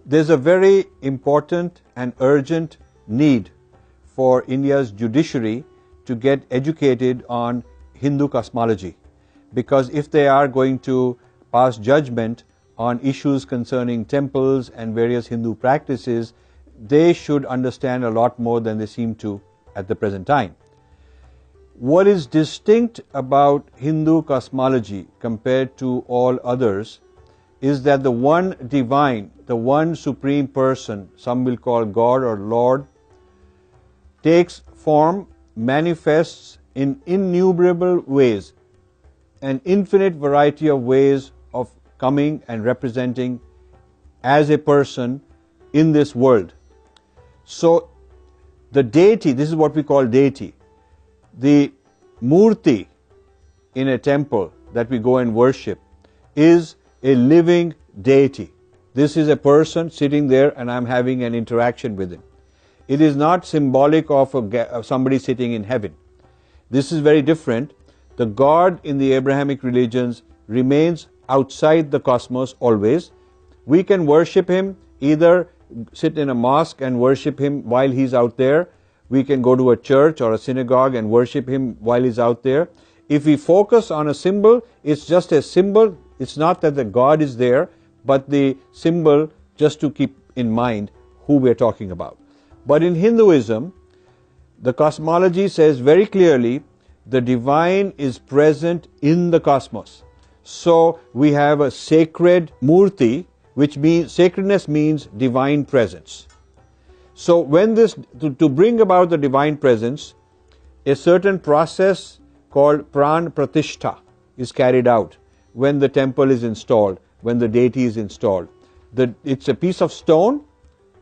There's a very important and urgent need for India's judiciary to get educated on Hindu cosmology, because if they are going to pass judgment on issues concerning temples and various Hindu practices, they should understand a lot more than they seem to at the present time. What is distinct about Hindu cosmology compared to all others is that the one divine, the one supreme person, some will call God or Lord, takes form, manifests in innumerable ways, an infinite variety of ways of coming and representing as a person in this world. So the deity, this is what we call deity, the murti in a temple that we go and worship is a living deity. This is a person sitting there and I'm having an interaction with him. It is not symbolic of somebody sitting in heaven. This is very different. The God in the Abrahamic religions remains outside the cosmos always. We can worship him, either sit in a mosque and worship him while he's out there. We can go to a church or a synagogue and worship him while he's out there. If we focus on a symbol, it's just a symbol. It's not that the God is there, but the symbol just to keep in mind who we're talking about. But in Hinduism, the cosmology says very clearly the divine is present in the cosmos. So we have a sacred murti, which means sacredness means divine presence. So when this, to bring about the divine presence, a certain process called pran pratishtha is carried out when the temple is installed, when the deity is installed. It's a piece of stone.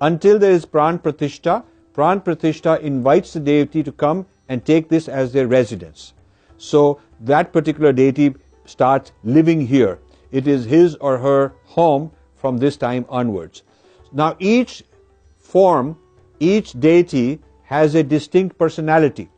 Until there is pran pratishtha invites the deity to come and take this as their residence. So that particular deity starts living here. It is his or her home from this time onwards. Now each form, each deity has a distinct personality,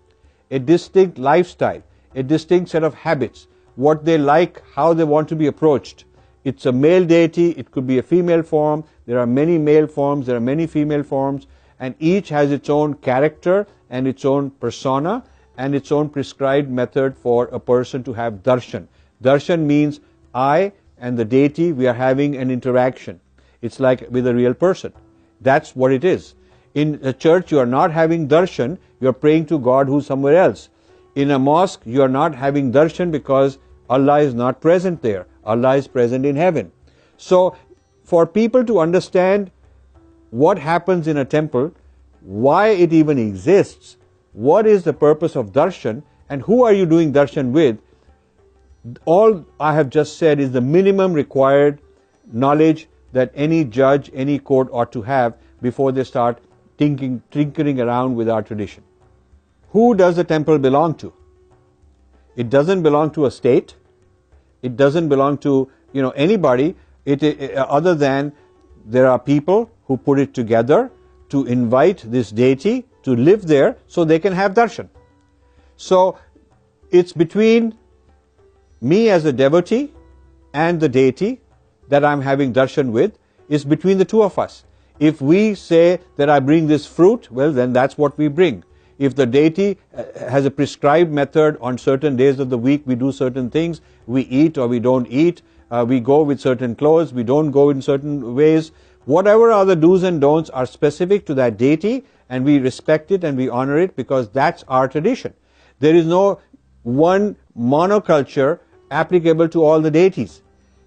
a distinct lifestyle, a distinct set of habits, what they like, how they want to be approached. It's a male deity, it could be a female form, there are many male forms, there are many female forms, and each has its own character and its own persona and its own prescribed method for a person to have darshan. Darshan means I and the deity, we are having an interaction. It's like with a real person. That's what it is. In a church, you are not having darshan, you are praying to God who's somewhere else. In a mosque, you are not having darshan because Allah is not present there. Allah is present in heaven. So, for people to understand what happens in a temple, why it even exists, what is the purpose of darshan, and who are you doing darshan with, all I have just said is the minimum required knowledge that any judge, any court ought to have before they start tinkering around with our tradition. Who does the temple belong to? It doesn't belong to a state. It doesn't belong to anybody. Other than there are people who put it together to invite this deity to live there so they can have darshan. So it's between me as a devotee and the deity that I'm having darshan with. Is between the two of us. If we say that I bring this fruit, well then that's what we bring. If the deity has a prescribed method, on certain days of the week we do certain things, we eat or we don't eat, we go with certain clothes, we don't go in certain ways, whatever are the do's and don'ts are specific to that deity, and we respect it and we honor it because that's our tradition. There is no one monoculture applicable to all the deities.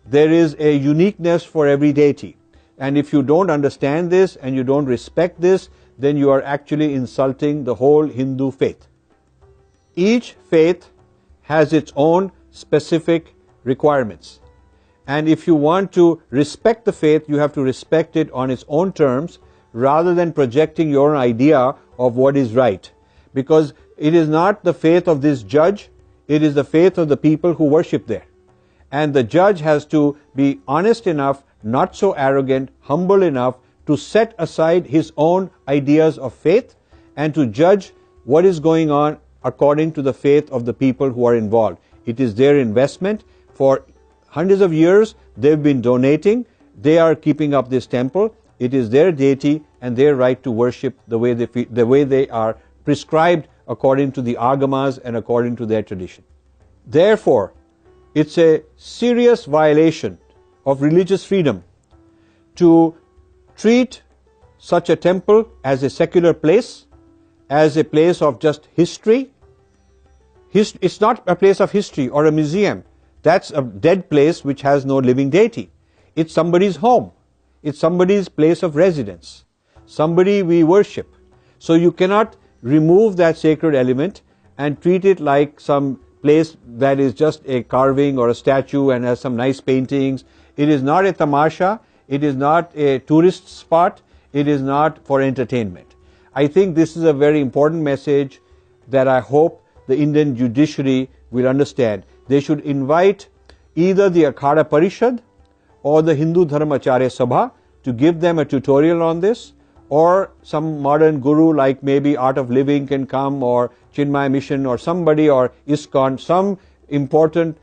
There is a uniqueness for every deity. And if you don't understand this and you don't respect this, then you are actually insulting the whole Hindu faith. Each faith has its own specific requirements. And if you want to respect the faith, you have to respect it on its own terms rather than projecting your idea of what is right. Because it is not the faith of this judge, it is the faith of the people who worship there. And the judge has to be honest enough, not so arrogant, humble enough to set aside his own ideas of faith and to judge what is going on according to the faith of the people who are involved. It is their investment. For hundreds of years, they've been donating. They are keeping up this temple. It is their deity and their right to worship the way they are prescribed according to the agamas and according to their tradition. Therefore, it's a serious violation of religious freedom to treat such a temple as a secular place, as a place of just history. It's not a place of history or a museum. That's a dead place which has no living deity. It's somebody's home. It's somebody's place of residence. Somebody we worship. So you cannot remove that sacred element and treat it like some place that is just a carving or a statue and has some nice paintings. It is not a tamasha. It is not a tourist spot. It is not for entertainment. I think this is a very important message that I hope the Indian judiciary will understand. They should invite either the Akhada Parishad or the Hindu Dharmacharya Sabha to give them a tutorial on this, or some modern guru like maybe Art of Living can come, or Chinmaya Mission or somebody, or ISKCON, some important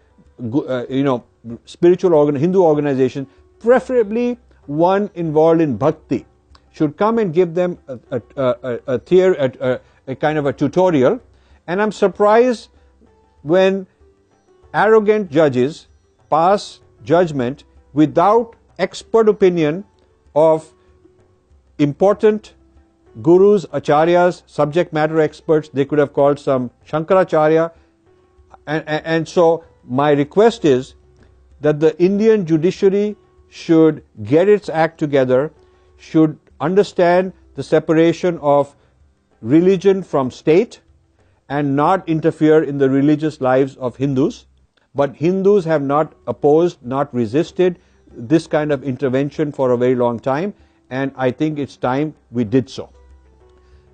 spiritual Hindu organization, preferably one involved in bhakti, should come and give them a kind of a tutorial. And I'm surprised when arrogant judges pass judgment without expert opinion of important gurus, acharyas, subject matter experts. They could have called some Shankaracharya. And so my request is that the Indian judiciary should get its act together, should understand the separation of religion from state and not interfere in the religious lives of Hindus. But Hindus have not opposed, not resisted this kind of intervention for a very long time, and I think it's time we did so.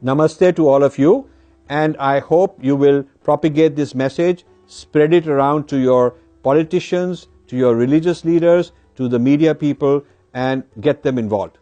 Namaste to all of you, and I hope you will propagate this message, spread it around to your politicians, to your religious leaders, to the media people, and get them involved.